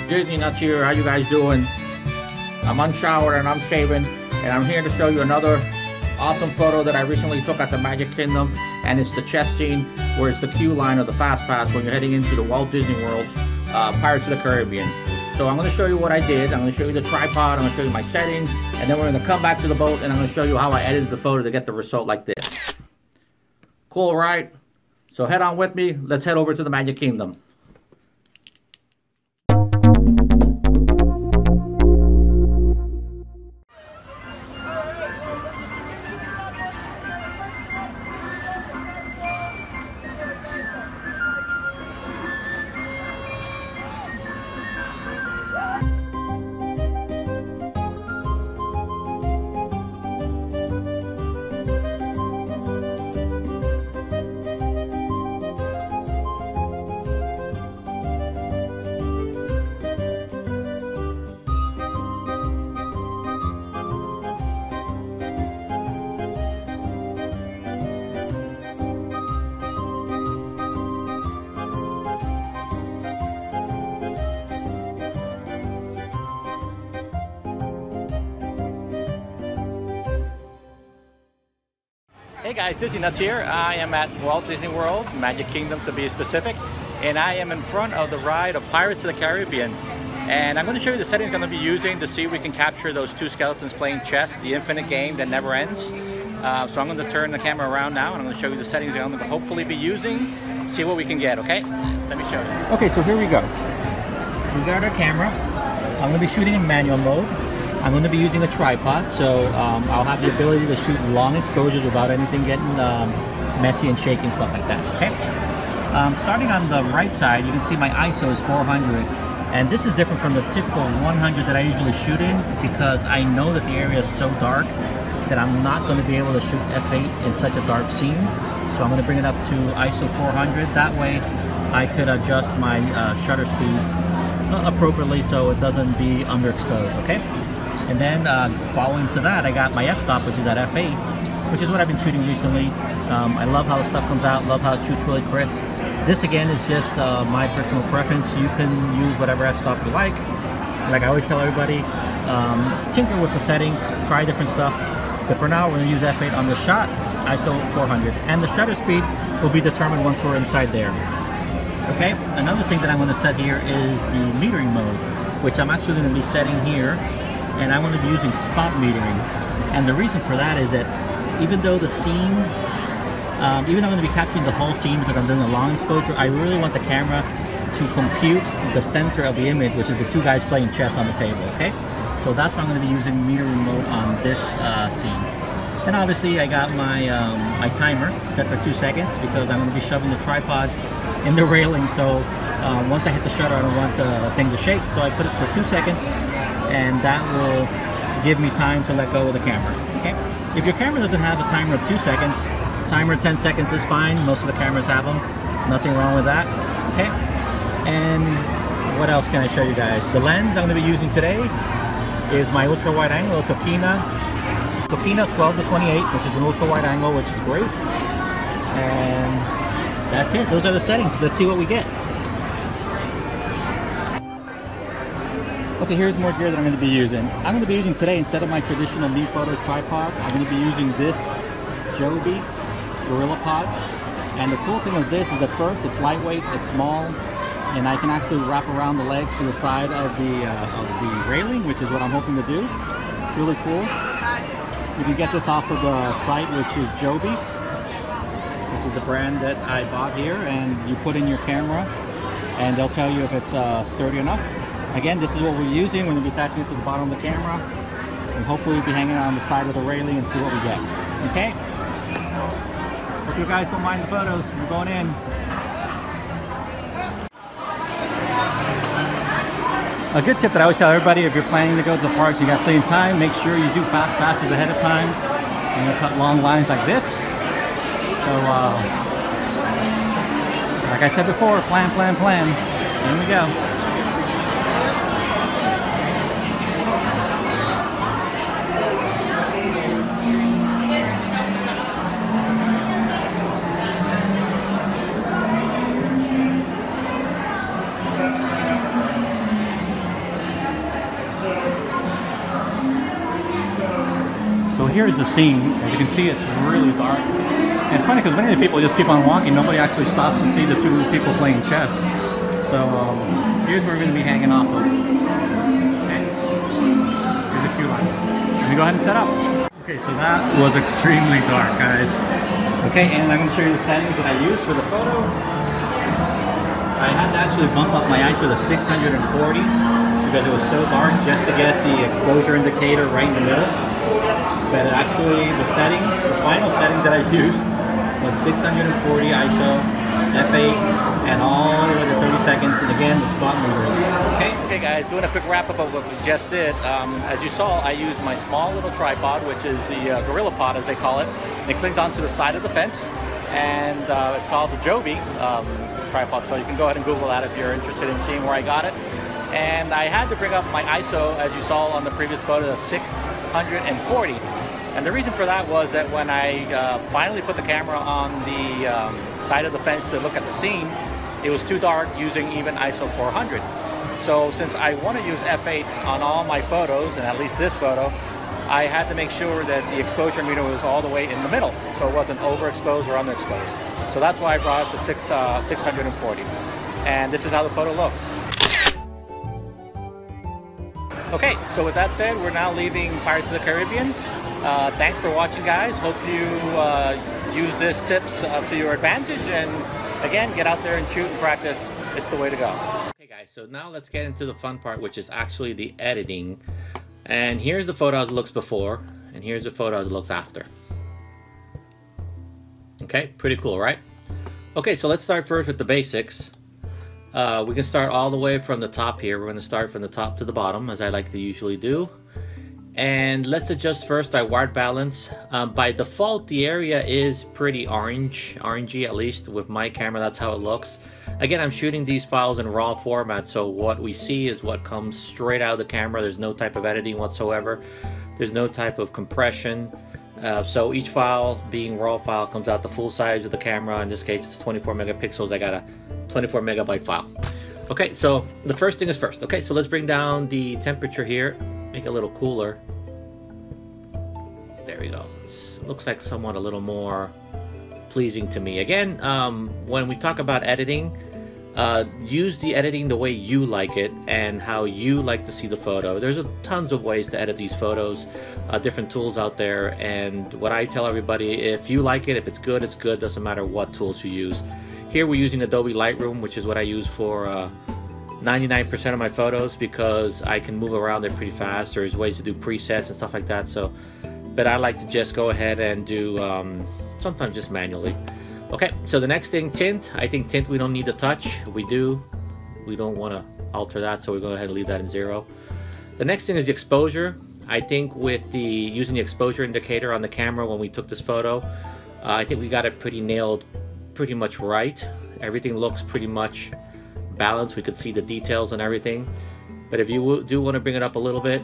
Disney Nuts here. How you guys doing? I'm unshowered and I'm shaving, and I'm here to show you another awesome photo that I recently took at the Magic Kingdom, and it's the chest scene where it's the queue line of the Fast Pass when you're heading into the Walt Disney World Pirates of the Caribbean. So I'm going to show you what I did. I'm going to show you the tripod, I'm going to show you my settings, and then we're going to come back to the boat and I'm going to show you how I edited the photo to get the result like this. Cool, right? So head on with me. Let's head over to the Magic Kingdom. Hey guys, Disney Nuts here. I am at Walt Disney World, Magic Kingdom to be specific, and I am in front of the ride of Pirates of the Caribbean. And I'm going to show you the settings I'm going to be using to see if we can capture those two skeletons playing chess, the infinite game that never ends. So I'm going to turn the camera around now and I'm going to show you the settings I'm going to hopefully be using, see what we can get, okay? Let me show you. Okay, so here we go. We got our camera. I'm going to be shooting in manual mode. I'm going to be using a tripod, so I'll have the ability to shoot long exposures without anything getting messy and shaky and stuff like that, okay? Starting on the right side, you can see my ISO is 400, and this is different from the typical 100 that I usually shoot in because I know that the area is so dark that I'm not going to be able to shoot f8 in such a dark scene. So I'm going to bring it up to ISO 400. That way I could adjust my shutter speed appropriately so it doesn't be underexposed, okay? And then following to that, I got my f-stop, which is at f8, which is what I've been shooting recently. I love how the stuff comes out, love how it shoots really crisp. This again is just my personal preference. You can use whatever f-stop you like. Like I always tell everybody, tinker with the settings, try different stuff. But for now, we're going to use f8 on the shot, ISO 400. And the shutter speed will be determined once we're inside there. Okay, another thing that I'm going to set here is the metering mode, which I'm actually going to be setting here. And I'm going to be using spot metering, and the reason for that is that even though the scene, even though I'm going to be capturing the whole scene because I'm doing a long exposure, I really want the camera to compute the center of the image, which is the two guys playing chess on the table, okay? So that's why I'm going to be using metering mode on this scene. And obviously I got my, my timer set for 2 seconds because I'm going to be shoving the tripod in the railing, so once I hit the shutter I don't want the thing to shake, so I put it for 2 seconds. And that will give me time to let go of the camera, okay? If your camera doesn't have a timer of 2 seconds, timer of 10 seconds is fine. Most of the cameras have them. Nothing wrong with that, okay? And what else can I show you guys? The lens I'm going to be using today is my ultra wide angle, Tokina 12 to 28, which is an ultra wide angle, which is great. And that's it. Those are the settings. Let's see what we get. Okay, here's more gear that I'm going to be using. I'm going to be using today, instead of my traditional Me Photo tripod, I'm going to be using this Joby Gorilla Pod. And the cool thing of this is that first, it's lightweight, it's small, and I can actually wrap around the legs to the side of the railing, which is what I'm hoping to do. Really cool. You can get this off of the site, which is Joby, which is the brand that I bought here, and you put in your camera, and they'll tell you if it's sturdy enough. Again, this is what we're using. We're going to be attaching it to the bottom of the camera, and hopefully we'll be hanging on the side of the railing and see what we get. Okay? Hope you guys don't mind the photos. We're going in. A good tip that I always tell everybody, if you're planning to go to the parks, you got plenty of time, make sure you do fast passes ahead of time. You're going to cut long lines like this. So, like I said before, plan, plan, plan. Here we go. here's the scene. As you can see, it's really dark. And it's funny because many of the people just keep on walking. Nobody actually stops to see the two people playing chess. So here's where we're going to be hanging off of. Okay. Here's a queue line. Let me go ahead and set up. Okay, so that was extremely dark, guys. Okay, and I'm going to show you the settings that I used for the photo. I had to actually bump up my ISO to 640 because it was so dark just to get the exposure indicator right in the middle. But actually the settings, the final settings that I used was 640 ISO, f8, and all the way to 30 seconds, and again the spot motor. Okay guys, doing a quick wrap up of what we just did. As you saw, I used my small little tripod, which is the Gorilla Pod as they call it. It clings onto the side of the fence, and it's called the Joby tripod, so you can go ahead and Google that if you're interested in seeing where I got it. And I had to bring up my ISO, as you saw on the previous photo, to 640. And the reason for that was that when I finally put the camera on the side of the fence to look at the scene, it was too dark using even ISO 400. So since I want to use f8 on all my photos, and at least this photo, I had to make sure that the exposure meter was all the way in the middle, so it wasn't overexposed or underexposed. So that's why I brought it to 640. And this is how the photo looks. Okay, so with that said, we're now leaving Pirates of the Caribbean. Thanks for watching, guys. Hope you use this tips to your advantage, and again, get out there and shoot and practice. It's the way to go. Okay guys, so now let's get into the fun part, which is actually the editing. And here's the photo as it looks before, and here's the photo as it looks after. Okay, pretty cool, right? Okay, so let's start first with the basics. We can start all the way from the top here. We're going to start from the top to the bottom, as I like to usually do. And let's adjust first our white balance. By default, the area is pretty orangey, at least with my camera, that's how it looks. Again, I'm shooting these files in RAW format, so what we see is what comes straight out of the camera. There's no type of editing whatsoever. There's no type of compression. So each file, being RAW file, comes out the full size of the camera. In this case, it's 24 megapixels. I got a 24 megabyte file. Okay, so the first thing is first. Okay, so let's bring down the temperature here. Make it a little cooler. There we go. It looks like somewhat a little more pleasing to me. Again, when we talk about editing, use the editing the way you like it and how you like to see the photo. There's tons of ways to edit these photos, different tools out there, and what I tell everybody, if you like it, if it's good, it's good. Doesn't matter what tools you use. Here we're using Adobe Lightroom, which is what I use for 99% of my photos, because I can move around it pretty fast. There's ways to do presets and stuff like that. So, but I like to just go ahead and do sometimes just manually. Okay, so the next thing, tint. I think tint we don't need to touch. We don't want to alter that, so we go ahead and leave that in 0. The next thing is the exposure. I think with the using the exposure indicator on the camera when we took this photo, I think we got it nailed pretty much right. Everything looks pretty much balanced. We could see the details and everything. But if you do want to bring it up a little bit,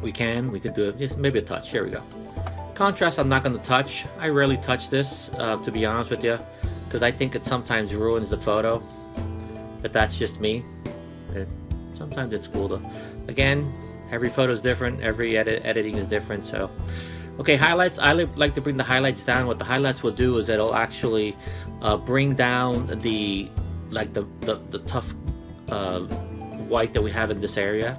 we could do it just maybe a touch. Here we go. Contrast I'm not going to touch. I rarely touch this, to be honest with you, because I think it sometimes ruins the photo. But that's just me. Sometimes it's cool to, again, every photo is different, every editing is different. So okay, highlights. I like to bring the highlights down. What the highlights will do is it'll actually bring down the tough white that we have in this area.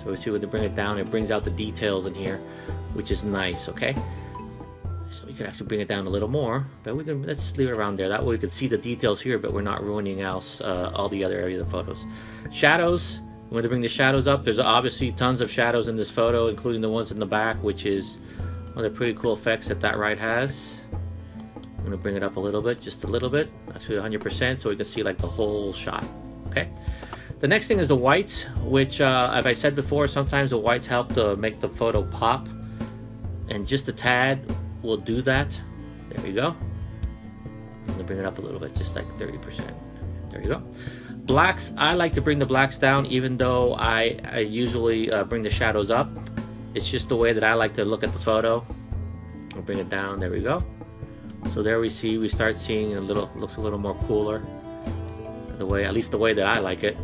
So we see when they bring it down, it brings out the details in here, which is nice. Okay, so we can actually bring it down a little more, but let's leave it around there. That way we can see the details here, but we're not ruining else all the other areas of the photos. Shadows. We want to bring the shadows up. There's obviously tons of shadows in this photo, including the ones in the back, which is one of the pretty cool effects that right has. I'm going to bring it up a little bit, just a little bit, actually 100%, so we can see like the whole shot. Okay. The next thing is the whites, which, as I said before, sometimes the whites help to make the photo pop, and just a tad will do that. There we go. I'm going to bring it up a little bit, just like 30%. There you go. Blacks, I like to bring the blacks down, even though I usually bring the shadows up. It's just the way that I like to look at the photo. I'll bring it down. There we go. So there we start seeing looks a little more cooler. At least the way that I like it.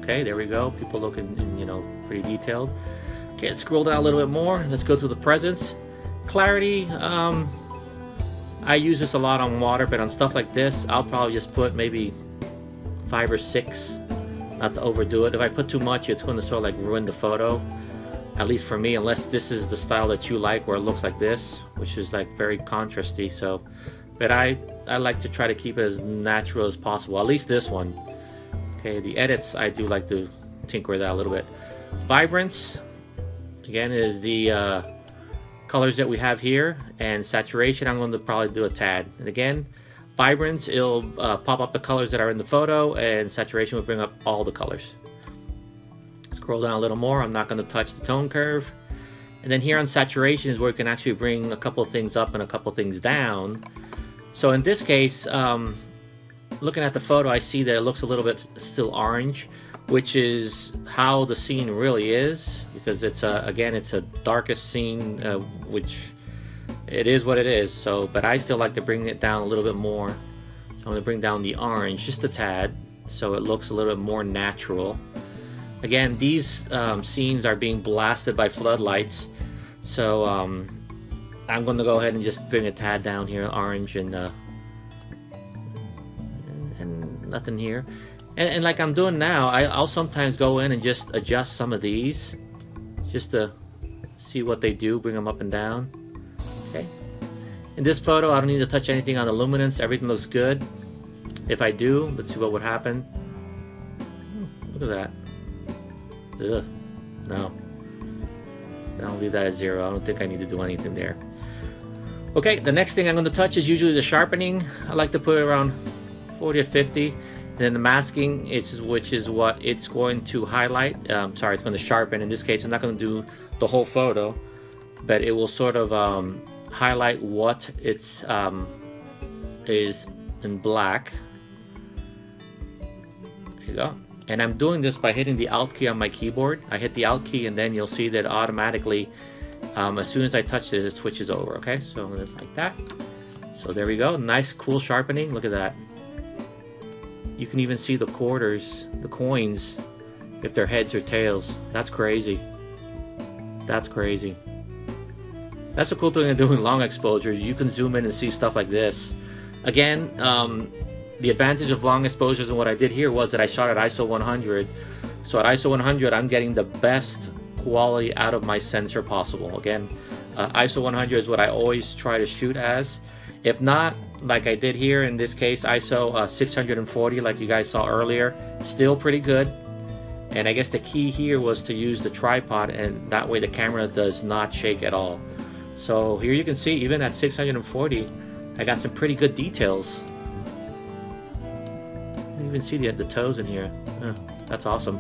Okay, there we go. People looking, pretty detailed. Okay, let's scroll down a little bit more. Let's go to the presence. Clarity, I use this a lot on water, but on stuff like this, I'll probably just put maybe 5 or 6, not to overdo it. If I put too much, it's going to sort of like ruin the photo, at least for me, unless this is the style that you like, where it looks like this, which is like very contrasty. So, but I like to try to keep it as natural as possible, at least this one. Okay, the edits, I do like to tinker with that a little bit. Vibrance, again, is the colors that we have here, and saturation, I'm going to probably do a tad. And again, vibrance, it'll pop up the colors that are in the photo, and saturation will bring up all the colors. Scroll down a little more. I'm not going to touch the tone curve. And then here on saturation is where you can actually bring a couple of things up and a couple of things down. So in this case, looking at the photo, I see that it looks a little bit still orange, which is how the scene really is, because it's again, it's a darkest scene, which it is what it is. So, but I still like to bring it down a little bit more. So I'm going to bring down the orange just a tad, so it looks a little bit more natural. Again, these scenes are being blasted by floodlights, so I'm going to go ahead and just bring a tad down here, orange, and nothing here. And like I'm doing now, I'll sometimes go in and just adjust some of these, just to see what they do, bring them up and down. Okay. In this photo, I don't need to touch anything on the luminance. Everything looks good. If I do, let's see what would happen. Look at that. Ugh. No. I'll leave that at 0. I don't think I need to do anything there. Okay, the next thing I'm going to touch is usually the sharpening. I like to put it around 40 or 50. And then the masking, which is what it's going to highlight. Sorry, it's going to sharpen. In this case, I'm not going to do the whole photo, but it will sort of highlight what it's is in black. There you go. And I'm doing this by hitting the Alt key on my keyboard. I hit the Alt key, and then you'll see that automatically, as soon as I touch this, it switches over. Okay, so I'm going to like that. So there we go. Nice, cool sharpening. Look at that. You can even see the quarters, the coins, if they're heads or tails. That's crazy. That's crazy. That's the cool thing of doing long exposure. You can zoom in and see stuff like this. Again, the advantage of long exposures and what I did here was that I shot at ISO 100. So at ISO 100, I'm getting the best quality out of my sensor possible. Again, ISO 100 is what I always try to shoot as. If not, like I did here in this case, ISO 640 like you guys saw earlier, still pretty good. And I guess the key here was to use the tripod, and that way the camera does not shake at all. So here you can see, even at 640, I got some pretty good details. You can even see the toes in here. That's awesome.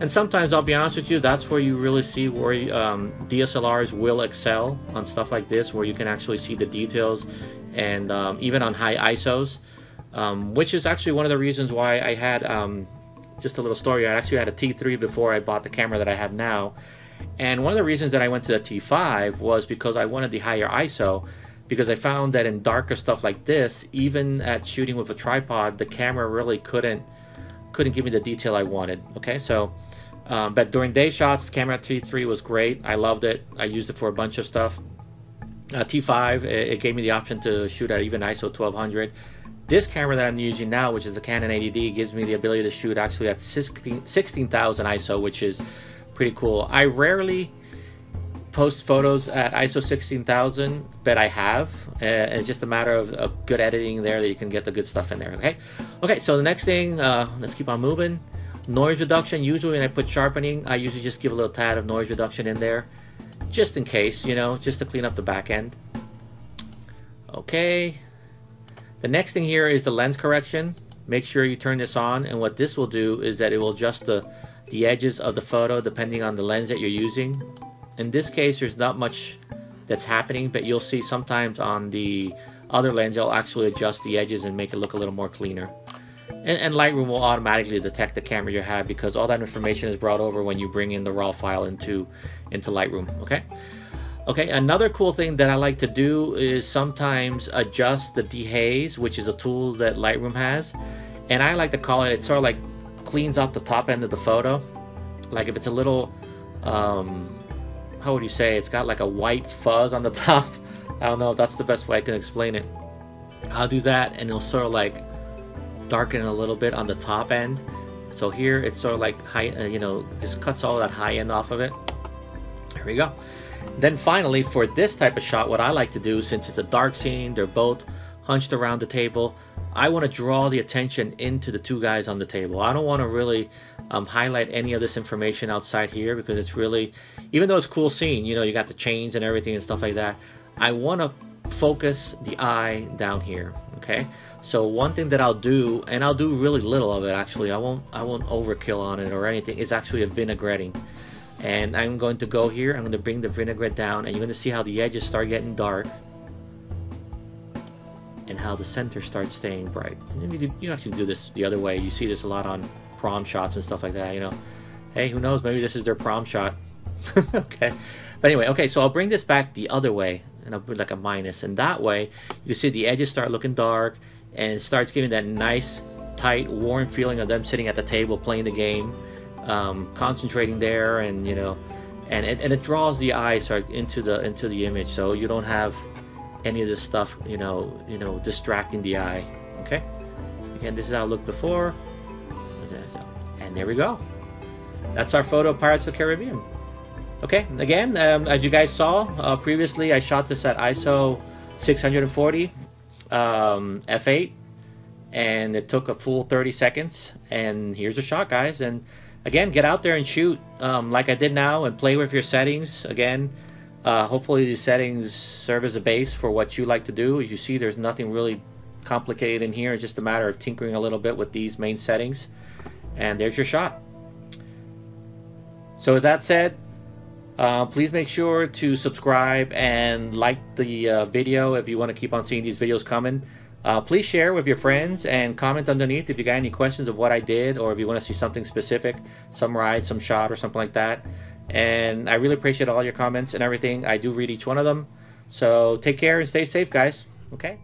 And sometimes, I'll be honest with you, that's where you really see where DSLRs will excel on stuff like this, where you can actually see the details, and even on high ISOs, which is actually one of the reasons why I had, just a little story, I actually had a T3 before I bought the camera that I have now. And one of the reasons that I went to the T5 was because I wanted the higher ISO, because I found that in darker stuff like this, even at shooting with a tripod, the camera really couldn't give me the detail I wanted. Okay, so but during day shots, the camera T3 was great. I loved it. I used it for a bunch of stuff. T5, it gave me the option to shoot at even ISO 1200. This camera that I'm using now, which is a Canon 80D, gives me the ability to shoot actually at 16,000 ISO, which is pretty cool. I rarely post photos at ISO 16,000, but I have. It's just a matter of good editing there that you can get the good stuff in there. Okay, so the next thing, let's keep on moving. Noise reduction. Usually when I put sharpening, I usually just give a little tad of noise reduction in there, just in case, you know, just to clean up the back end. Okay, the next thing here is the lens correction. Make sure you turn this on, and what this will do is that it will adjust the edges of the photo depending on the lens that you're using. In this case, there's not much that's happening, but you'll see sometimes on the other lens, it'll actually adjust the edges and make it look a little more cleaner. And Lightroom will automatically detect the camera you have, because all that information is brought over when you bring in the raw file into Lightroom. Okay, another cool thing that I like to do is sometimes adjust the D Haze, which is a tool that Lightroom has, and I like to call it sort of like cleans up the top end of the photo. Like if it's a little how would you say, it's got like a white fuzz on the top. I don't know if that's the best way I can explain it. I'll do that, and it'll sort of like darken a little bit on the top end. So here it's sort of like high, you know, just cuts all that high end off of it. There we go. Then finally, for this type of shot, what I like to do, since it's a dark scene, they're both hunched around the table, I want to draw the attention into the two guys on the table. I don't want to really highlight any of this information outside here, because it's really, even though it's a cool scene, you know, you got the chains and everything and stuff like that, I want to focus the eye down here. Okay, so one thing that I'll do, and I'll do really little of it actually, I won't overkill on it or anything, is actually a vinaigretting. And I'm going to go here, I'm going to bring the vinaigrette down, and you're going to see how the edges start getting dark and how the center starts staying bright. And you actually do this the other way. You see this a lot on prom shots and stuff like that, you know. Hey, who knows, maybe this is their prom shot. Okay, but anyway, okay, so I'll bring this back the other way, and I'll put like a minus, and that way you see the edges start looking dark, and it starts giving that nice tight warm feeling of them sitting at the table playing the game, concentrating there, and you know, and it draws the eye into the image, so you don't have any of this stuff, you know, distracting the eye. Okay, again, this is how it looked before, and there we go. That's our photo of Pirates of the Caribbean. Okay, again, as you guys saw previously, I shot this at ISO 640 f8, and it took a full 30 seconds, and here's a shot, guys. And again, get out there and shoot like I did now, and play with your settings. Again, hopefully these settings serve as a base for what you like to do. As you see, there's nothing really complicated in here. It's just a matter of tinkering a little bit with these main settings, and there's your shot. So with that said, please make sure to subscribe and like the video if you want to keep on seeing these videos coming. Please share with your friends and comment underneath if you got any questions of what I did, or if you want to see something specific, some ride, some shot, or something like that. And I really appreciate all your comments and everything. I do read each one of them. So take care and stay safe, guys. Okay.